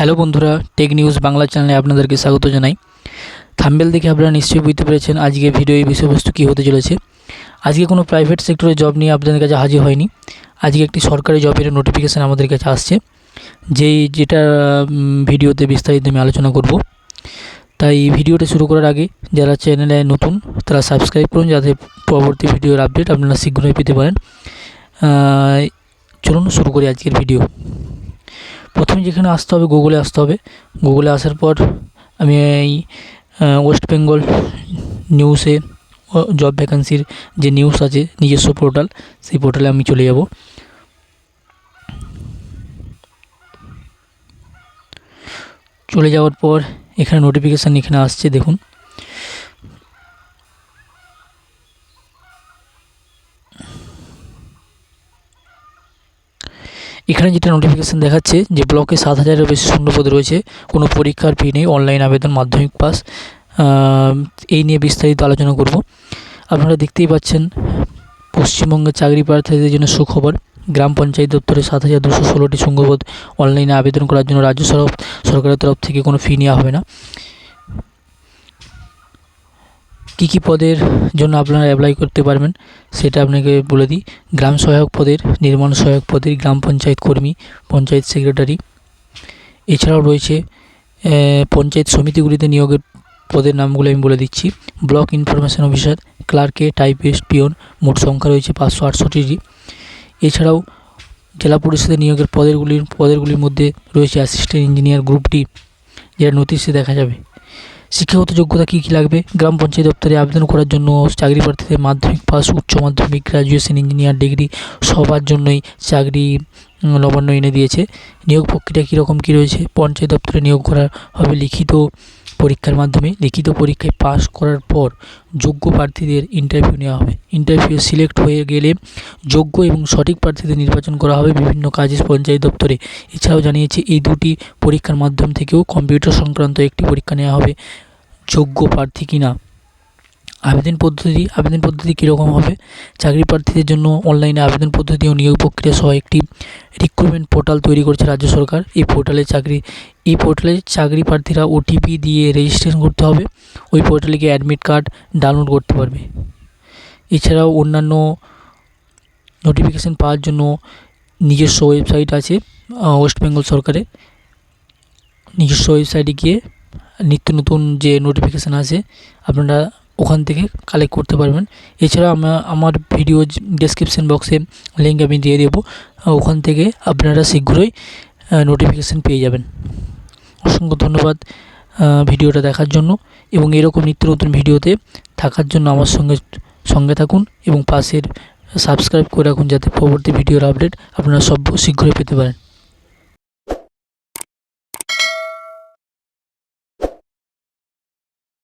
Hello বন্ধুরা, tech news Bangla চ্যানেলে আপনাদেরকে স্বাগত জানাই। থাম্বনেল দেখে আপনারা নিশ্চয়ই বুঝতে পেরেছেন আজকে ভিডিওর বিষয়বস্তু কী হতে চলেছে। আজকে কোনো প্রাইভেট সেক্টরের জব নিয়ে আপনাদের কাছে হাজির হয়নি। আজকে একটি সরকারি জবের নোটিফিকেশান আমাদের কাছে আসছে, যেটা ভিডিওতে বিস্তারিত আমি আলোচনা করব। তাই ভিডিওটা শুরু করার আগে যারা চ্যানেলে নতুন তারা সাবস্ক্রাইব করুন, যাতে পরবর্তী ভিডিওর আপডেট আপনারা শীঘ্রই পেতে পারেন। চলুন শুরু করি আজকের ভিডিও। প্রথমে যেখানে আসতে হবে, গুগলে আসতে হবে। গুগলে আসার পর আমি এই ওয়েস্ট বেঙ্গল নিউজে জব ভ্যাকেন্সির যে নিউজ আছে নিজস্ব পোর্টাল, সেই পোর্টালে আমি চলে যাব। চলে যাওয়ার পর এখানে নোটিফিকেশান এখানে আসছে, দেখুন। এখানে যেটা নোটিফিকেশান দেখাচ্ছে যে ব্লকে 7,000-এর বেশি শূন্যপদ রয়েছে, কোনো পরীক্ষার ফি নেই, অনলাইন আবেদন, মাধ্যমিক পাস। এই নিয়ে বিস্তারিত আলোচনা করব। আপনারা দেখতেই পাচ্ছেন পশ্চিমবঙ্গের চাকরি প্রার্থীদের জন্য সুখবর। গ্রাম পঞ্চায়েত দপ্তরে 7,216টি শূন্যপদ অনলাইনে আবেদন করার জন্য রাজ্য সরকারের তরফ থেকে কোনো ফি নেওয়া হবে না। কী পদের জন্য আপনারা অ্যাপ্লাই করতে পারবেন সেটা আপনাকে বলে দিই। গ্রাম সহায়ক পদের, নির্মাণ সহায়ক পদের, গ্রাম পঞ্চায়েত কর্মী, পঞ্চায়েত সেক্রেটারি। এছাড়াও রয়েছে পঞ্চায়েত সমিতিগুলিতে নিয়োগের পদের নামগুলো আমি বলে দিচ্ছি। ব্লক ইনফরমেশন অফিসার, ক্লার্কে, টাইপিস্ট, পিয়ন। মোট সংখ্যা রয়েছে 568টি। এছাড়াও জেলা পরিষদে নিয়োগের পদেরগুলির মধ্যে রয়েছে অ্যাসিস্ট্যান্ট ইঞ্জিনিয়ার গ্রুপ ডি, যেটা নোটিশে দেখা যাবে। শিক্ষাগত যোগ্যতা কী লাগবে? গ্রাম পঞ্চায়েত দপ্তরে আবেদন করার জন্য চাকরি প্রার্থীদের মাধ্যমিক পাস, উচ্চ মাধ্যমিক, গ্র্যাজুয়েশন, ইঞ্জিনিয়ার ডিগ্রি সবার জন্যই চাকরি নবান্ন এনে দিয়েছে। নিয়োগ প্রক্রিয়া কীরকম কী রয়েছে? পঞ্চায়েত দপ্তরে নিয়োগ করা হবে লিখিত পরীক্ষার মাধ্যমে। লিখিত পরীক্ষায় পাস করার পর যোগ্য প্রার্থীদের ইন্টারভিউ নেওয়া হবে। ইন্টারভিউ সিলেক্ট হয়ে গেলে যোগ্য এবং সঠিক প্রার্থীদের নির্বাচন করা হবে বিভিন্ন কাজে পঞ্চায়েত দপ্তরে। এছাড়াও জানিয়েছে এই দুটি পরীক্ষার মাধ্যম থেকেও কম্পিউটার সংক্রান্ত একটি পরীক্ষা নেওয়া হবে যোগ্য প্রার্থী কিনা। আবেদন পদ্ধতি কীরকম হবে? চাকরি প্রার্থীদের জন্য অনলাইনে আবেদন পদ্ধতি ও নিয়োগ প্রক্রিয়া সহ একটি রিক্রুটমেন্ট পোর্টাল তৈরি করছে রাজ্য সরকার। এই পোর্টালে চাকরি প্রার্থীরা ওটিপি দিয়ে রেজিস্ট্রেশন করতে হবে। ওই পোর্টালে গিয়ে অ্যাডমিট কার্ড ডাউনলোড করতে পারবে। এছাড়াও অন্যান্য নোটিফিকেশান পাওয়ার জন্য নিজস্ব ওয়েবসাইট আছে ওয়েস্ট বেঙ্গল সরকারের। নিজস্ব ওয়েবসাইটে গিয়ে নিত্য নতুন যে নোটিফিকেশান আছে আপনারা ওখান থেকে কালেক্ট করতে পারবেন। এছাড়া আমার ভিডিও ডেসক্রিপশন বক্সে লিঙ্ক আমি দিয়ে দেবো, ওখান থেকে আপনারা শীঘ্রই নোটিফিকেশান পেয়ে যাবেন। অসংখ্য ধন্যবাদ ভিডিওটা দেখার জন্য, এবং এরকম নিত্য নতুন ভিডিওতে থাকার জন্য আমার সঙ্গে থাকুন এবং পাশের সাবস্ক্রাইব করে রাখুন, যাতে পরবর্তী ভিডিওর আপডেট আপনারা শীঘ্রই পেতে পারেন।